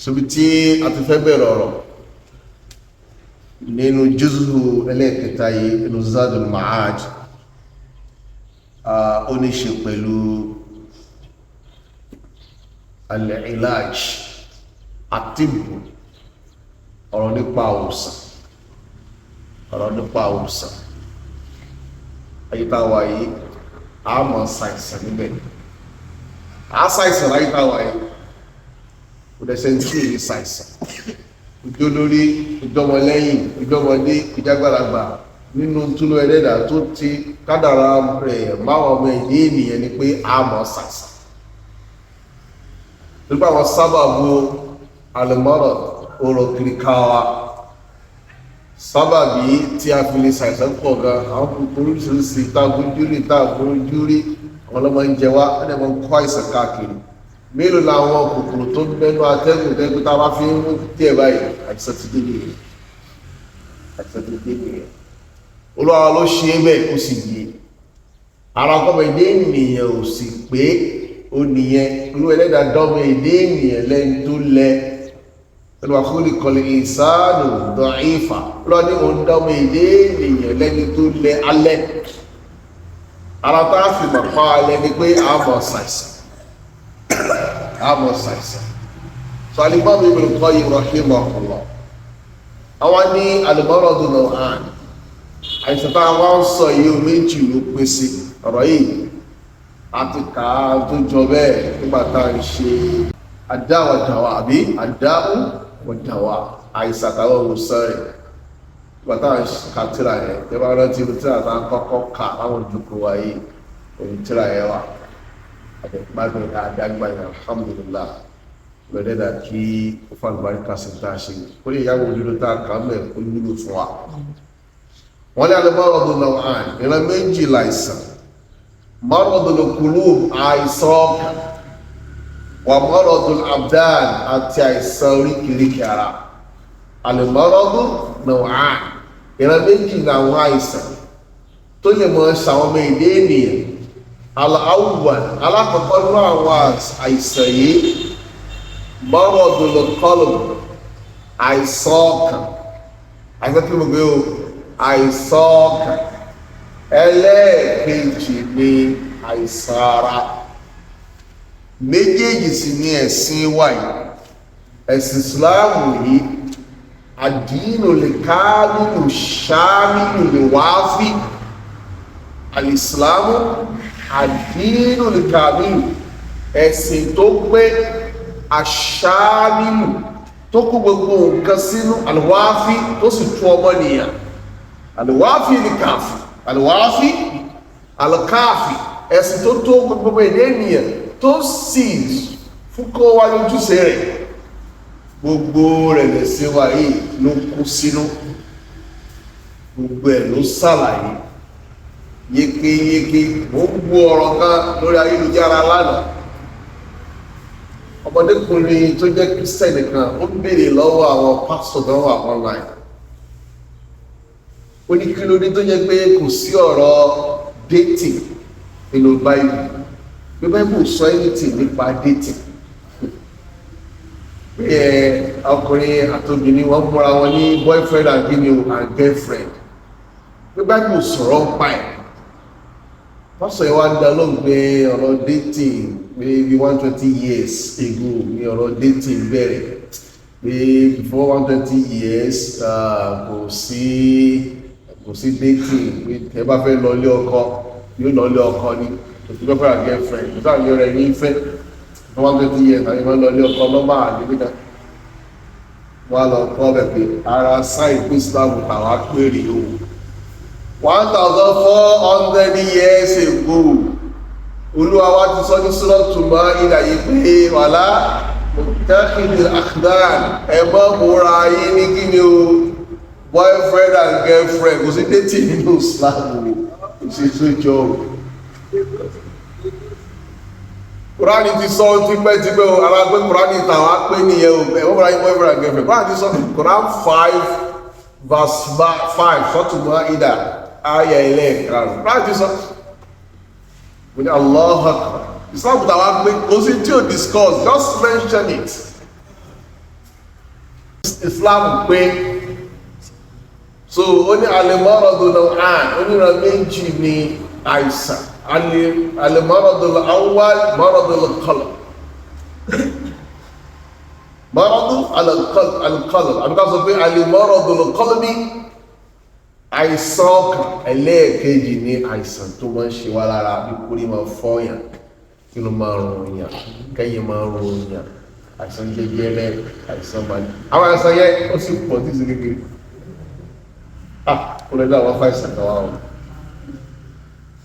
síbi tí a ti fẹ́ bẹ̀rẹ̀ ọ̀rọ̀ nínú juz'u ẹlẹ́ẹ̀kẹta yìí nínú Zadul Ma'ad ó ní ṣe pẹ̀lú al-ilaj àtìbù ọ̀rọ̀ nípa òwòsàn ayítáwà yìí a mọ̀ ṣàìsàn níbẹ̀ a ṣàìsàn ayítáwà yìí kò dẹ̀ṣẹ̀ tí èyí ṣàìsàn ìjọ lórí ìjọmọlẹ́yìn ìjọmọdé ìjágbàlagbà nínú túnú ẹlẹ́dà tó ti kádàrá rẹ̀ máwọn ọmọ ìdí ènìyàn ni pé a mọ̀ ṣàìsàn nípa àwọn sábàbù alìmọ́rọ̀ ọ̀rọ̀ kìríkáwà sábàbí tí a fi lè ṣàìsàn pọ̀ gan àwọn kòkòrò oríṣiríṣi ìtàgbójúrí àwọn ọlọ́mọ ń jẹ wá ẹni mọ́ ń kọ́ àìsàn káàkiri mélòó làwọn kòkòrò tó ń bẹnu atẹ́gùn tẹ́gbẹ́ tá a bá fi ń mú díẹ̀ báyìí àìsàn ti dé nìyẹn olúwa ló ṣe é bẹ́ẹ̀ kó sì yé ara kọ́mọ ìdí ènìyàn ò sì pé ó nìyẹn olúwa ẹlẹ́dàá dọ́mọ ìdí ènìyàn lẹ́ni tó lẹ olúwa kúrò kọlẹ̀ ìsáàlù dọ̀ífà olúwa ní òun dọ́mọ ìdí ènìyàn lẹ́ni tó lẹ alẹ́ ara tá a fi mọ̀ pa alẹ́ ni pé àmọ̀ ṣàìsàn so alimami Ibn Qayyim rahimahullah àwọn ní al-maradu naw'an àìsàn tá a wá ń sọ yìí méjì ló pín sí ọ̀rọ̀ yìí àti kà á tó jọ bẹ́ẹ̀ nígbà tá a ń ṣe àdáwàdáwà àbí àdáwàdáwà àìsàn táwọn òwòsàn rẹ̀ nígbà tá a ń ka tíra yẹn tẹ́ bá rántí tíra tá a kọ́kọ́ kà láwọn ìjókòó wa yìí òun tíra yẹn wà àdẹ̀gbàgbẹ̀ àdágbàgbẹ̀ alhamdulillah lọ́dẹ́dà kí ó fàlùbáríkà sí tá a ṣe ó lè yáwó òdodo tá a kà á mẹ́ ó nílò fún wa wọ́n ní al-maradu naw'an ìran méjì láìsàn maradul qulub àìsàn ọkàn wà maradul abdan àti àìsàn oríkìríkì ara al-maradu naw'an ìran méjì làwọn àìsàn tó lè mọ́ ṣàwọn ọmọ èdè ènìyàn al-awwal alákọ̀ọ́kọ́ ní àwọn àìsàn yìí maradul qalb àìsàn ọkàn àìsàn kí ló gbé o àìsàn ọkàn ẹlẹ́ẹ̀kejì ni àìsàn ara méjèèjì sì ni ẹ̀sìn wáyé ẹ̀sìn Ìsìláàmù yìí àdínù lè káàmìlù ṣáàmìlù lè wáfí alìsìláàmù àdínù lè káàmìlù ẹ̀sìn tó pé àṣáàmìlù tó kó gbogbo nǹkan sínú alìwáfí tó sì tú ọmọnìyàn alìwáfí ní káàfì alìwáfí alìkáàfì ẹ̀sìn tó tó gbogbo èdè ènìyàn tó sì fúkọ́ wá lójúṣe rẹ̀ gbogbo rẹ̀ lẹ̀sìn wa yìí ló kú sínú gbogbo ẹ̀ ló ṣàlàyé yékéyéké mo ń gbọ́ ọ̀rọ̀ kan lórí ayélujára lánàá ọmọdékùnrin tó jẹ́ kírísítẹ́nì kan ó béèrè lọ́wọ́ àwọn pásítọ̀ tó wà online ó ní kí ló dé tó jẹ́ pé kò sí ọ̀rọ̀ dating nínú báyìí pé báyìí sọ anything nípa dating pé ọkùnrin àtòbìnrin wọ́n múra wọn ní boyfriend and girlfriend pé báyìí sọ̀rọ̀ ń pa ẹ̀ pásítọ̀ yẹn wá ń dá lóhùn pé ọ̀rọ̀ dating maybe 120 years ago ni ọ̀rọ̀ dating bẹ̀rẹ̀ pé before 120 years kò sí dating pé ẹ bá fẹ́ lọ ilé ọkọ yóò lọ ilé ọkọ ni kò sí boyfriend and girlfriend kò sáà yọ rẹ̀ ní ìfẹ́ for 120 years àyè máa ń lọ ilé ọkọ lọ́mọ àdébíkà wọ́n á lọ kọ́ ọbẹ̀ pé ara sáì pé Islam tàwa péré o 1400 years ago Olúwa wa ti sọ ní Suratul Ma'idah yìí pé wàlá muttakhidil akhdan ẹ má múra yín ní kí ni o boyfriend and girlfriend kò sí dating nínú Islam kò sí ìjọ Kùránì ti sọ tipẹ́tipẹ́ o ara pé Kùránì tàwa pé nìyẹn o ẹ wọ́n múra yín boyfriend and girlfriend Kùránì ti sọ Quran 5 verse 5 Suratul Ma'idah ayà ilẹ̀ ìkàrùn Kùránì ti sọ with Allah Islam tàwa pé kò sí tí o discuss just mention it Islam pé so ó ní al-maradu naw'an oníran méjì ní àìsàn al-maradu al-awwal maradu al-qalb maradu al-qalb àbíká sọ pé al-maradu al-qalbi àìsàn ọkàn ẹlẹ́ẹ̀kejì ní àìsàn tó máa ń ṣe wá lára bí kúrí máa fọ́yàn kí ló máa rùn yàn kẹ́yìn máa rùn yàn àìsàn jẹjẹrẹ àìsàn máa ní àwọn àìsàn yẹn ó sì pọ̀ tí sí kékeré ó lè dá àwọn fáìsàn kan wá wọn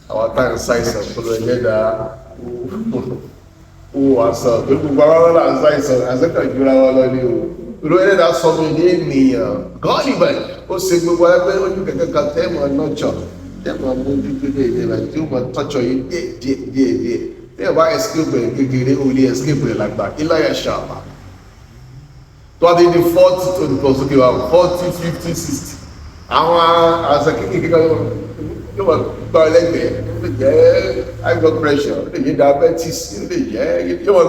àwọn táyà sáìsàn tó lè lẹ́dà ó àṣà tó gbogbo àwọn ọlọ́lá sáìsàn àṣẹ́kàn jùlọ wọn lọ ní o ìlú ẹlẹ́dà sọmọ ilé ènìyàn gọ́ọ̀lìbà ó ṣe gbogbo ẹgbẹ́ ojú kẹ̀kẹ́ kan tẹ́mọ̀ nọ́jọ́ tẹ́mọ̀ mójú kékeré ìdẹ́rẹ́ tí ó mọ̀ tọ́jọ́ yìí díẹ̀ tí ẹ bá escape rẹ̀ kékeré ó lè escape rẹ̀ lágbà iláyà ṣàpá tó wá dé ní 40 tó ní pọ̀ sókè wa 40 50 60 àwọn àṣà kékeré kan yóò wà gbọ́ ẹlẹ́gbẹ̀ẹ́ ó lè jẹ́ high blood pressure ó lè jẹ́ diabetes ó lè jẹ́ yóò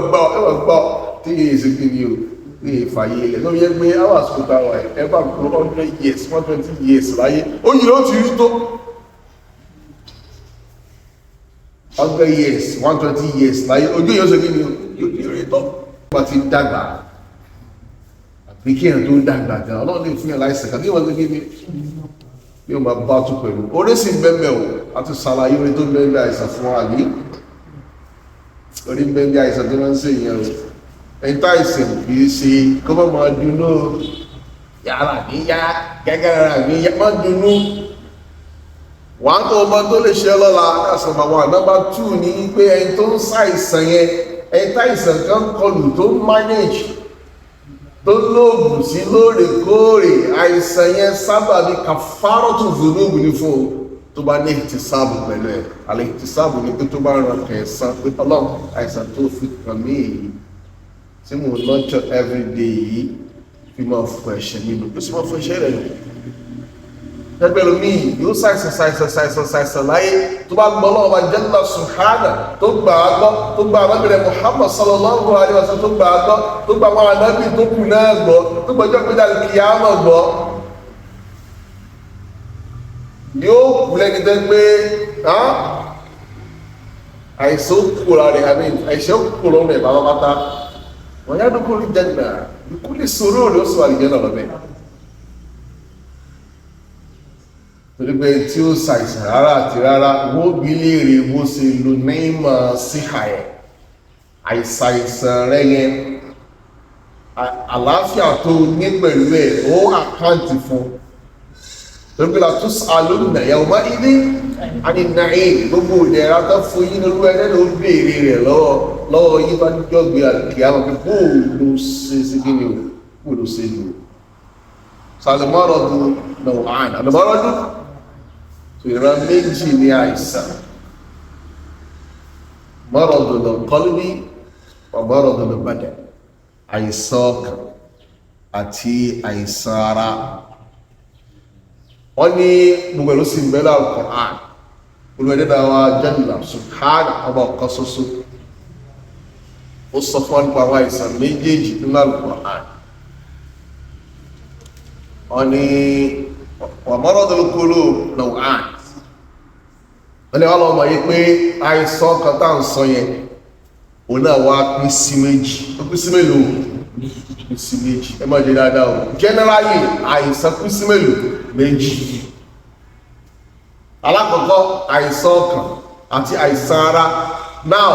wà gbọ́ tí yìí ṣe kí ni o ní ìfàyè ilẹ̀ ló yẹ gbé hours kò ta wà ẹ bá kúrò 100 years 120 years láyé ó yìí ló ti rí tó 100 years 120 years láyé ojú yóò ṣe kí ni yóò ti rí tó wọ́n ti dàgbà àbí kí èèyàn tó dàgbà gan ọlọ́run lè fún yàn láìsàn kan ní wọ́n ṣe kí ni bí o máa bá tó pẹ̀lú orí sì bẹ́ẹ̀ o a ti ṣàlàyé orí tó bẹ́ẹ̀ àìsàn fún wa ní orí bẹ́ẹ̀ àìsàn tó máa ń ṣe ìyẹn o ẹni tá àìsàn kì í ṣe kó má máa dunú yàrá mi yá gẹ́gẹ́ rárá mi yá má dunú wàá tó ọmọ tó lè ṣe lọ́la láti ọmọ àwọn number 2 ní pé ẹni tó ń ṣàìsàn yẹn ẹni tá àìsàn kan kọlù tó ń manage tó lóògùn sí lóòrèkóòrè àìsàn yẹn sábà bí kàfárọ́tù zunúbù ní fún tó bá ní ìtìsáàbù pẹ̀lú ẹ̀ àlẹ́ ìtìsáàbù ní pé tó bá ràn kẹsàn pé ọlọ́run àìsàn tó fi kàn mí èyí tí mo lọ́jọ́ everyday yìí fi máa fọ ẹ̀ṣẹ̀ nínú ó sì máa fọ ẹ̀ṣẹ̀ rẹ̀ nù ẹgbẹ́ lómi yóò ṣàìsàn láyé tó bá gbọ́ lọ́wọ́ bá jalla subhana tó gbà á gbọ́ tó gbà arábìnrin Muhammad sallallahu alaihi wasallam tó gbà á gbọ́ tó gbà àwọn anábì tó kù náà gbọ́ tó gbọ́jọ́ pé dàbí kìámọ̀ gbọ́ yóò kú lẹ́ni tẹ́ pé àìsàn kúrò rẹ̀ àmì àìsàn kúrò rẹ̀ pátápátá wọ́n yá dúkú rí jẹ́nà ikú lè sọ̀rọ̀ rẹ̀ ó sọ àlìjẹ́nà lọ́bẹ̀ torí pé tí ó ṣàìsàn rárá àti rárá wọ́n bí léèrè bó ṣe lo neymar sí àyẹ̀ àìsàìsàn rẹ̀ yẹn àlàáfíà tó ní pẹ̀lú ẹ̀ ó àkáǹtì fún torí pé látúnṣe alóòrùn ẹ̀yà ọmọ ilé àdínàí gbogbo ìdẹ̀ra tó fún yín lórí ẹ̀rẹ́ ló béèrè rẹ̀ lọ́wọ́ yí bá jọ gbé àkíyàmọ̀ pé bóòlù ṣe sí kí ni bóòlù ṣe lò sàlùmọ́rọ̀dù náà àlùmọ́rọ̀dù tó ìran méjì ní àìsàn mọ́rọ̀dù lọ kọ́lùbí ọmọ́rọ̀dù lọ bàdẹ̀ àìsàn ọkàn àti àìsàn ara wọ́n ní gbogbo ẹ̀lú sí ìbẹ̀lẹ̀ Al-Qur'an olùwẹ̀dẹ́dáwà jalla subhana ọba ọ̀kan ṣoṣo ó sọ fún nípa àwọn àìsàn méjèèjì nínú Al-Qur'an wọ́n ní wa maradul qulub naw'an wọ́n ní wọ́n lọ́wọ́ mọ̀ yí pé àìsàn kan tá à ń sọ yẹn òun náà wá pín sí méjì ó pín sí mélòó pín sí méjì ẹ má jẹ́ dáadáa o generally àìsàn pín sí mélòó méjì alákọ̀ọ́kọ́ àìsàn ọkàn àti àìsàn ara now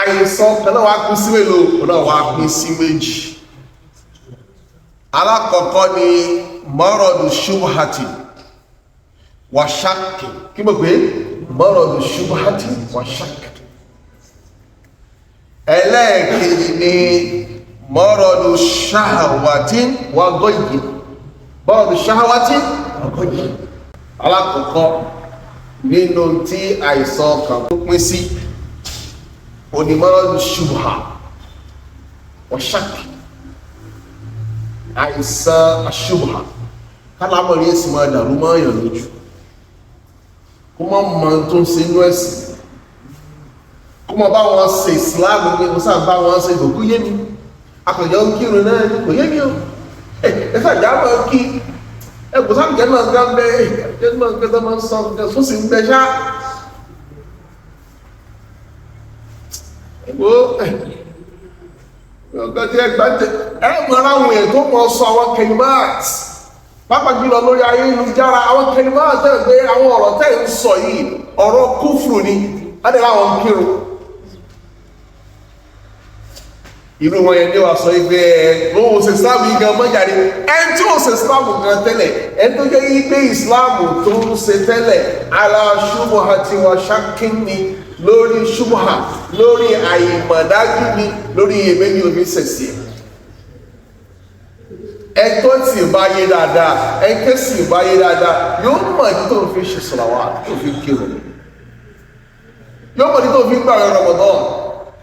àìsàn ọkàn náà wá pín sí mélòó òun náà wá pín sí méjì alákọ̀ọ́kọ́ ni maradu shubhati wa shakki kí mo pé maradu shubhati wa shakki ẹlẹ́ẹ̀kejì ni maradu shahawati wa ghayyi maradu shahawati wa ghayyi alákọ̀ọ́kọ́ nínú tí àìsàn ọkàn tó pín sí òní maradu shubha wa shakki àìsàn aṣubha kálámọ̀rí èsì máa dàrú máa yàn lójú kó mọ́ mọ́ tó ń ṣe inú ẹ̀sìn kó mọ́ bá wọn ṣe ìsìláàmù ní mo sáà bá wọn ṣe ìgbòkú yé mi akọ̀yọ́ ń kírun náà ní kò yé mi o ẹ̀fà ìjà máa kí ẹ̀kọ́ sáà jẹ́ náà gá ń bẹ́ jẹ́ náà gẹ́gẹ́ máa ń sọ tó sì ń bẹ ṣá ẹ̀kọ́ ọ̀gá tí ẹgbà tẹ ẹ̀mọ̀ aráwọ̀ ẹ̀ tó mọ̀ sọ àwọn kẹlìmáàt pápá jùlọ lórí ayélujára àwọn kẹlìmáàt tẹ́ pé àwọn ọ̀rọ̀ tẹ́ ń sọ yìí ọ̀rọ̀ kúfùrù ni adẹ́rẹ́ àwọn kírun irú wọn yẹn ní wàá sọ pé òun ò ṣe islam yìí gan mọ́jáde ẹni tí ò ṣe islam gan tẹ́lẹ̀ ẹni tó jẹ́ yí pé islam tó ń ṣe tẹ́lẹ̀ ala ṣubuhati wa shakkin ni lórí ṣubuha lórí àìmọ̀dájú ni lórí iyèméjì omi ṣẹ̀ṣì ẹ̀tọ́ tí bá yé dáadáa ẹ̀kẹ́ sì bá yé dáadáa yóò mọ̀ ní tó fi ṣe sọ̀làwà tó fi kírun yóò mọ̀ ní tó fi gbààwẹ̀ Ramadan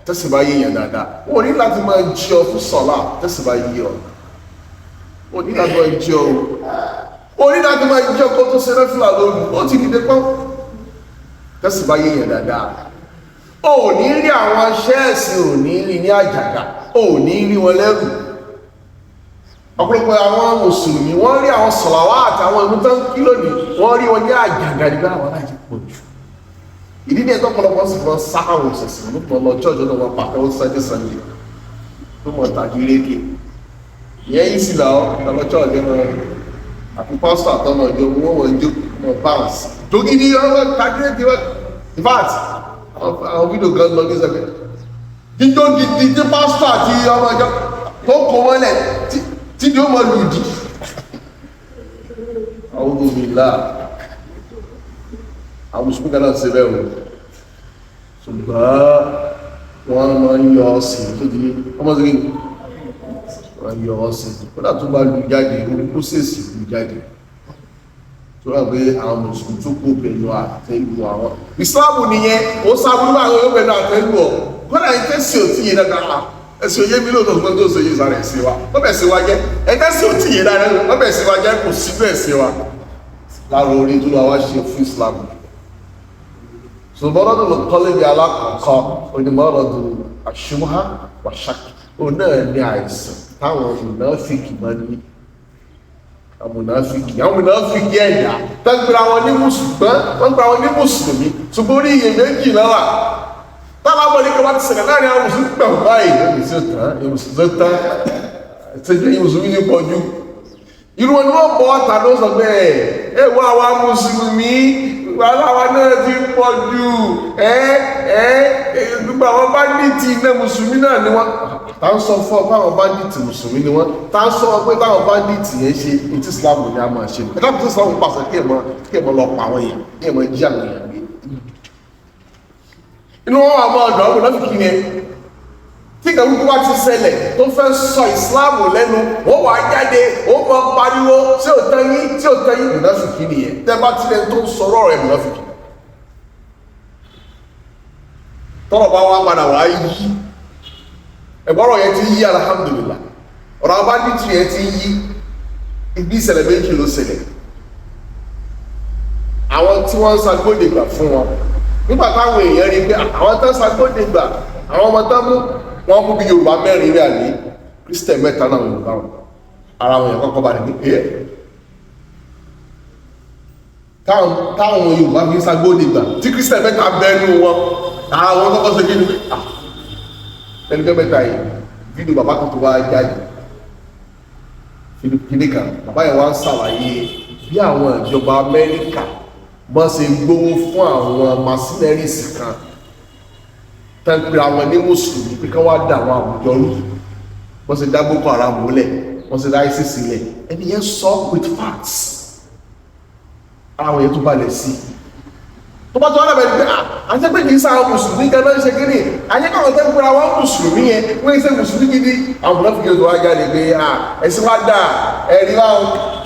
tẹ́sì bá yíyàn dáadáa wọ́n ní láti máa jí ọ fún sọ́lá tẹ́sì bá yí ọ wọ́n ní láti máa jí ọ wọ́n ní láti máa jí ọ kó tó ṣe rẹ́fìlà lórí ó ti dìde pọ́n tẹ́sì bá yíyàn dáadáa ó ní rí àwọn ṣẹ́ẹ̀sì ò ní rí ní àjàgà ó ní rí wọn lẹ́rù ọ̀pọ̀lọpọ̀ àwọn mùsùlùmí wọ́n rí àwọn sọ̀làwà àtàwọn ìlú tó ń kí lónìí wọ́n rí wọn ní àjàgà nígbà àwọn láti pọ̀ jù ìdí ní ẹ̀tọ́ pọ̀lọpọ̀ sì fọ́n sáàrùn ṣẹ̀ṣẹ̀ ló pọ̀ lọ church náà wọ́n pàtẹ́ ó Sunday tó mọ̀ tàbí rédíò ìyẹn yìí sì là ọ́ lọ church náà àti pásítọ̀ àtọ́nà ìjọ wọn wọ́n jó wọn bounce tó gidi ọ̀rọ̀ tàbí rédíò in fact àwọn fídíò gan lọ ní sẹ́fẹ̀ jíjó gidi tí pásítọ̀ àti ọmọ ìjọ tó kọ mọ́lẹ̀ tí ni ó mọ lùdì àwọn olùmìlà àwọn mùsùlùmí kan náà ṣe bẹ́ẹ̀ wò ṣùgbọ́n wọ́n máa ń yọ ọ̀sìn tó di ọmọ sí kí wọ́n yọ ọ̀sìn kódà tó bá lù jáde ó sèṣì lù jáde tó rà pé àwọn mùsùlùmí tó kó pẹ̀lú àtẹ́lù àwọn ìsìláàmù nìyẹn ó sábúrú àwọn yóò pẹ̀lú àtẹ́lù ọ̀ kódà ẹ̀ tẹ́sí ò tí yé dáadáa ẹ̀sìn òye mi lóòótọ́ tó ṣe yé sára ẹ̀sìn wa wọ́n bẹ̀ sí wa jẹ́ ẹ̀ tẹ́sí ò tí yé dáadáa wọ́n bẹ̀ sí wa jẹ́ kò sí bẹ́ẹ̀ sí wa lára orí tó lọ wá ṣe fún ìsìláàmù so mọ́rọ́dún ló kọ́lé ní alákọ̀ọ́kọ́ onímọ̀rọ́dún àṣùmọ́há wàṣákì ó náà ní àìsàn táwọn mùnáfíkì máa ń ní àwọn mùnáfíkì ẹ̀dá tẹ́gbẹ̀rẹ̀ àwọn ní mùsùlùmí wọ́n gbà wọn ní mùsùlùmí ṣùgbọ́n orí iyèméjì náà wà táwọn abọ́lé kan bá ti ṣẹlẹ̀ láàrin àwọn mùsùlùmí pẹ̀lú báyìí ẹ̀mí mùsùlùmí ní pọ̀jù irú wọn ni wọ́n bọ́ ọ̀tà ló sọ bẹ́ẹ̀ ẹ̀ wọ́n àwọn mùsùlùmí wàhálà náà ti pọ̀ jù gbogbo àwọn báńdíìtì iná mùsùlùmí náà ni wọ́n tá ń sọ fún ọ pé àwọn báńdíìtì mùsùlùmí ni wọ́n tá ń sọ pé táwọn báńdíìtì yẹn ṣe ní tí Islam ní a máa ṣe ẹ̀ka tó Islam pàṣẹ kí ẹ̀mọ lọ pa àwọn èèyàn kí ẹ̀mọ jí àwọn èèyàn gbé inú wọn wà máa dọ̀ ọ́ lọ́fi kí ni tí kàwé wá ti ṣẹlẹ̀ tó fẹ́ sọ ìsìláàmù lẹ́nu wọ́n wà jáde ó mọ pariwo tí ò tẹ́yìn mùnáfìkì nìyẹn tẹ́ bá tilẹ̀ tó ń sọ̀rọ̀ rẹ̀ mùnáfìkì tọ́rọ̀ bá wá padà wá yí ẹ̀gbọ́rọ̀ yẹn ti yí alhamdulillah ọ̀rọ̀ abájíjì yẹn ti yí ibi ìṣẹ̀lẹ̀ méjì ló ṣẹlẹ̀ àwọn tí wọ́n ń sagbódegbà fún wọn nígbà táwọn èèyàn rí pé àwọn tó ń sagbódegbà àwọn ọmọ tó mú wọ́n mú bí Yorùbá mẹ́rin rí àlè Christian mẹ́ta náà Yorùbá wọn ara wọn yẹn kọ́kọ́ bá ní pé táwọn Yorùbá fi ń sagbódegbà tí Christian mẹ́ta bẹ́ẹ̀nu wọn ara wọn kọ́kọ́ ṣe kí ni ẹnìkẹ́ mẹ́ta yìí fídíò bàbá kan tó wá jáde fìdí kan bàbá yẹn wá ń ṣàlàyé bí àwọn ìjọba Amẹ́ríkà bọ́n ṣe gbówó fún àwọn mercenaries kan tẹ́ǹpẹ́ àwọn ní mùsùlùmí pé ká wá dà àwọn àwùjọ rú wọ́n ṣe dá Boko Haram múlẹ̀ wọ́n ṣe dá ISIS sílẹ̀ ẹni yẹn sọ with facts àwọn yẹn tó balẹ̀ sí tó bá tó wọ́n lẹ́bẹ̀ẹ́ pé àti pé kì í sáwọn mùsùlùmí gan náà ṣe kiri àyẹ́kọ̀ọ́ tẹ́ǹpẹ́ àwọn mùsùlùmí yẹn wọ́n ṣe mùsùlùmí gidi àwọn mùsùlùmí gidi tó wá jáde pé ẹ̀sìn wá dà ẹ̀rí wá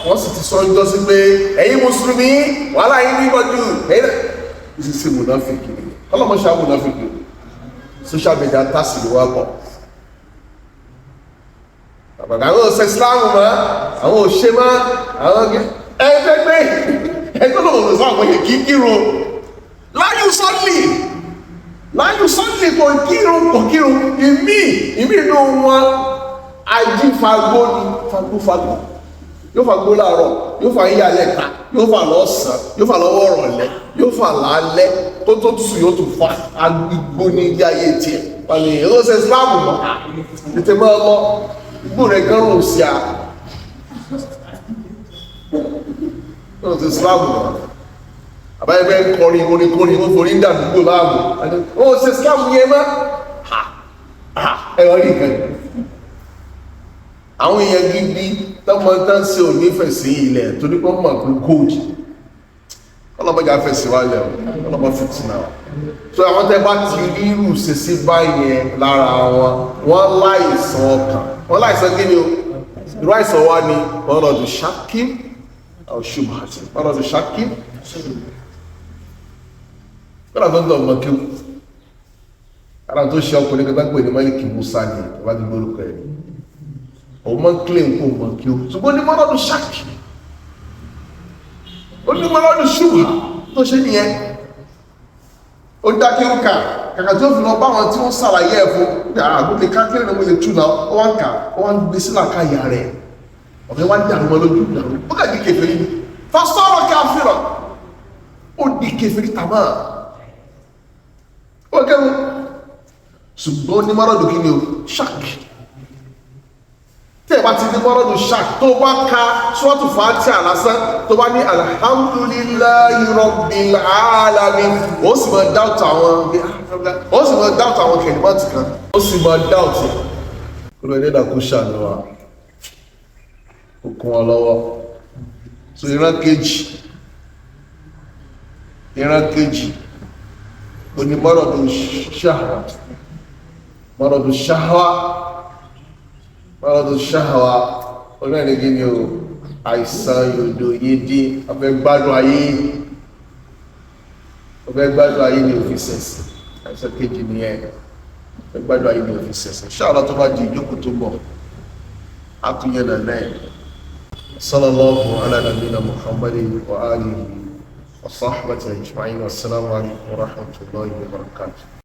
wọ́n sì ti sọ ọjọ́ sí pé ẹ̀yin mùsùlùmí wàhálà yín ní ìbọ̀jú ẹ̀yin ṣe mùnáfíkì ọlọ́mọṣẹ́ mùnáfíkì social media tásìlì wá pọ̀ àbàkà àwọn òṣè Islam mọ́ àwọn òṣè mọ́ àwọn ẹgbẹ́gbẹ́ ẹgbẹ́ lọ́wọ́ lọ́sọ́ àwọn yẹn kí kírun láyù sọ́lì kò kírun ìmí inú wọn ajífagbó ni fagbó yóò fagbó láàárọ̀ yóò fa yíyá lẹ́ka yóò fa lọ́sàn yóò fa lọ́wọ́ ọ̀rọ̀lẹ́ yóò fa lálẹ́ tó tó tù yóò tún fa agbègbó ní ilé ayé tiẹ̀ wọ́n ní èlò ṣe Islam mọ́ tètè máa lọ igbó rẹ̀ gan rò sí a ó ti Islam mọ́ àbáyé bẹ́ẹ̀ kọrin orin ó forí ń dàdúgbò láàmú ó ṣe Islam yẹn mọ́ ẹ̀rọ rí nǹkan àwọn èèyàn gidi tọ́mọ tán sí ò nífẹ̀ẹ́ sí ilẹ̀ torí pé wọ́n mọ̀ pé gold ọlọ́mọdé afẹ́sí wá lẹ̀ ọlọ́mọ fìtínà so àwọn tẹ́ bá ti rí irú ṣèṣì báyẹn lára wọ́n láìsàn ọkàn wọ́n láìsàn kí ni o irú àìsàn wa ni wọ́n lọ sí ṣákí ṣubhati wọ́n lọ sí ṣákí kọ́nà tó ń tọ́ ọmọ kí o kọ́nà tó ṣe ọkùnrin kan tó pè ní Málíkì Musa ni ìwà ti gbórúkọ ẹ̀ ọmọ claim kó mọ̀ kí o ṣùgbọ́n ní mọ́lọ́dún ṣákì ó ní mọ́lọ́dún ṣùgbà tó ṣe nìyẹn ó dákẹ́ ó kà kàkà tí ó fi lọ bá wọn tí wọ́n sàlàyé ẹ̀ fún àgbò lè ká kílẹ̀ náà lè tú náà ó wá ń kà ó wá ń gbé sílà káyà rẹ̀ ọ̀fẹ́ wá ń dàrú mọ́ lójú dàrú ó kà di kèfèrí ni fásitọ́rọ̀ káfírọ̀ ó di kèfèrí tàmá ó kẹ́rù ṣùgbọ́n ní mọ́lọ́dún kí ni o ṣákì tí ẹ bá ti ní mọ́rọ́dún ṣáà tó bá ka sọ́ọ̀tù Fátíhà lásán tó bá ní alhamdulillahi rabbil alamin ó sì máa dáùtù àwọn kẹ̀lìmọ́tì kan ó sì máa dáùtù kúrò ní ìdàkú ṣàlùwà okun ọlọ́wọ́ so ìran kejì oní mọ́rọ́dún ṣáhwà mọ́rọ̀dún ṣáhàwá onílẹ̀ gíní o àìsàn yòdò yédí ọ̀fẹ́ gbádùn ayé ní òfìsẹ̀sì àìsàn kejì ní ẹ̀ ọ̀fẹ́ gbádùn ayé ní òfìsẹ̀sì ṣáàlá tó bá di ìjókòó tó bọ̀ átúnyẹ̀ náà sallallahu ala nabiyina Muhammadin wa alihi wa sahbihi ajma'in. Assalamu alaikum wa rahmatullahi wa barakatuh.